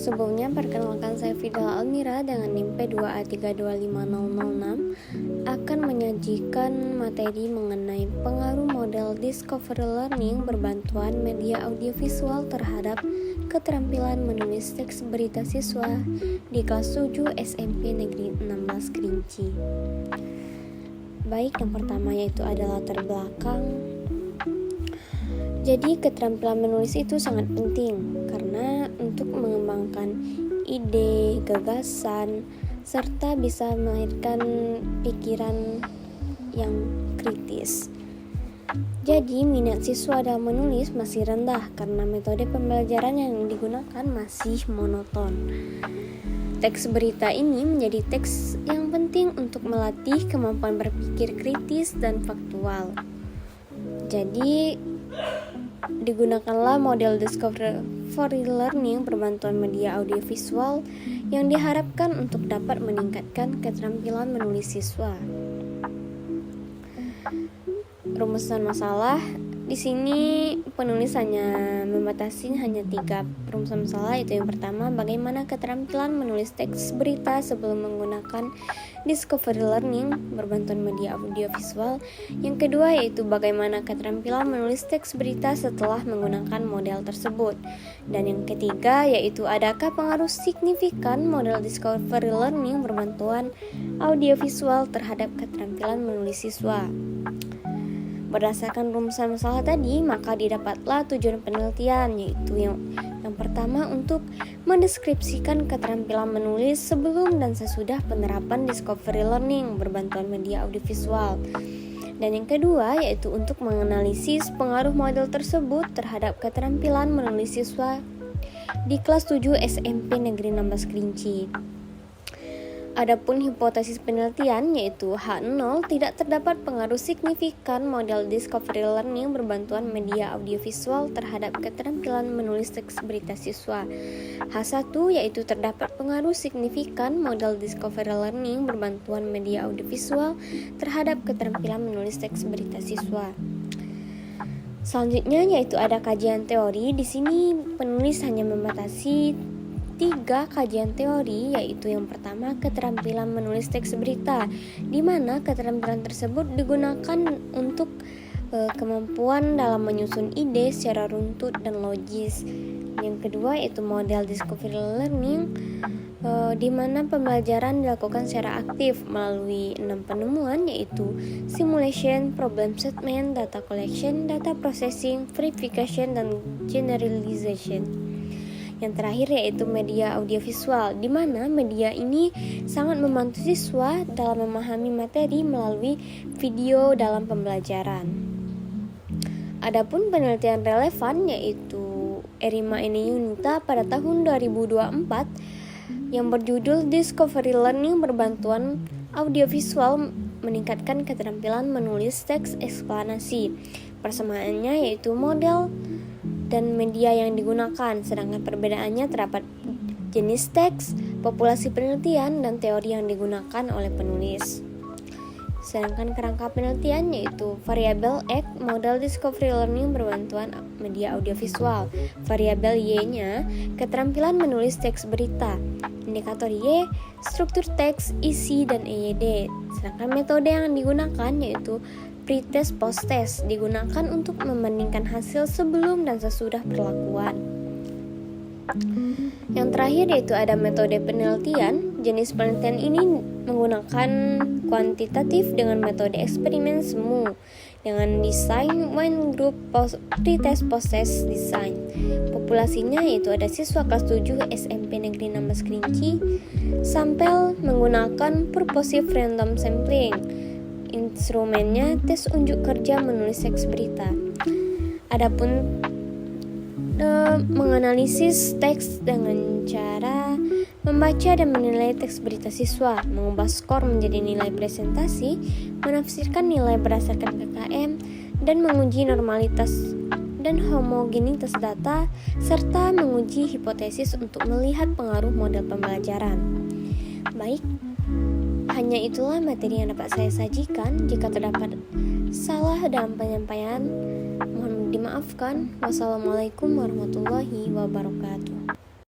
Sebelumnya, perkenalkan saya Fidal Almira dengan NIM P2A325006 akan menyajikan materi mengenai pengaruh model Discovery Learning berbantuan media audiovisual terhadap keterampilan menulis teks berita siswa di kelas 7 SMP Negeri 16 Kerinci. Baik, yang pertama yaitu adalah latar belakang. Jadi keterampilan menulis itu sangat penting karena untuk mengembangkan ide, gagasan, serta bisa melahirkan pikiran yang kritis. Jadi minat siswa dalam menulis masih rendah karena metode pembelajaran yang digunakan masih monoton. Teks berita ini menjadi teks yang penting untuk melatih kemampuan berpikir kritis dan faktual. Jadi digunakanlah model Discovery Learning berbantuan media audiovisual yang diharapkan untuk dapat meningkatkan keterampilan menulis siswa. Rumusan masalah di sini penulis membatasi hanya 3 rumusan masalah, yaitu yang pertama, bagaimana keterampilan menulis teks berita sebelum menggunakan Discovery Learning berbantuan media audiovisual. Yang kedua yaitu bagaimana keterampilan menulis teks berita setelah menggunakan model tersebut. Dan yang ketiga yaitu adakah pengaruh signifikan model Discovery Learning berbantuan audiovisual terhadap keterampilan menulis siswa. Berdasarkan rumusan masalah tadi, maka didapatlah tujuan penelitian, yaitu yang pertama untuk mendeskripsikan keterampilan menulis sebelum dan sesudah penerapan Discovery Learning berbantuan media audiovisual. Dan yang kedua yaitu untuk menganalisis pengaruh model tersebut terhadap keterampilan menulis siswa di kelas 7 SMP Negeri 16 Kerinci. Adapun hipotesis penelitian yaitu H0 tidak terdapat pengaruh signifikan model Discovery Learning berbantuan media audiovisual terhadap keterampilan menulis teks berita siswa. H1 yaitu terdapat pengaruh signifikan model Discovery Learning berbantuan media audiovisual terhadap keterampilan menulis teks berita siswa. Selanjutnya yaitu ada kajian teori. Di sini penulis hanya membatasi 3 kajian teori, yaitu yang pertama keterampilan menulis teks berita, di mana keterampilan tersebut digunakan untuk kemampuan dalam menyusun ide secara runtut dan logis. Yang kedua yaitu model Discovery Learning, di mana pembelajaran dilakukan secara aktif melalui 6 penemuan, yaitu simulation, problem statement, data collection, data processing, verification, dan generalization. Yang terakhir yaitu media audiovisual, di mana media ini sangat membantu siswa dalam memahami materi melalui video dalam pembelajaran. Adapun penelitian relevan yaitu Erima Eni Yunita pada tahun 2024 yang berjudul Discovery Learning berbantuan audiovisual meningkatkan keterampilan menulis teks eksplanasi. Persamaannya yaitu model dan media yang digunakan, sedangkan perbedaannya terdapat jenis teks, populasi penelitian, dan teori yang digunakan oleh penulis. Sedangkan kerangka penelitian yaitu variabel X, model Discovery Learning berbantuan media audiovisual. Variabel Y-nya, keterampilan menulis teks berita. Indikator Y, struktur teks, isi, dan EYD. Sedangkan metode yang digunakan yaitu pretest post-test, digunakan untuk membandingkan hasil sebelum dan sesudah perlakuan. Yang terakhir yaitu ada metode penelitian. Jenis penelitian ini menggunakan kuantitatif dengan metode eksperimen semu dengan desain wine group pretest post-test design. Populasinya yaitu ada siswa kelas 7 SMP Negeri 16 Kerinci. Sampel menggunakan purposive random sampling. Instrumennya tes unjuk kerja menulis teks berita. Adapun menganalisis teks dengan cara membaca dan menilai teks berita siswa, mengubah skor menjadi nilai presentasi, menafsirkan nilai berdasarkan KKM, dan menguji normalitas dan homogenitas data, serta menguji hipotesis untuk melihat pengaruh model pembelajaran. Baik, hanya itulah materi yang dapat saya sajikan. Jika terdapat salah dalam penyampaian, mohon dimaafkan. Wassalamualaikum warahmatullahi wabarakatuh.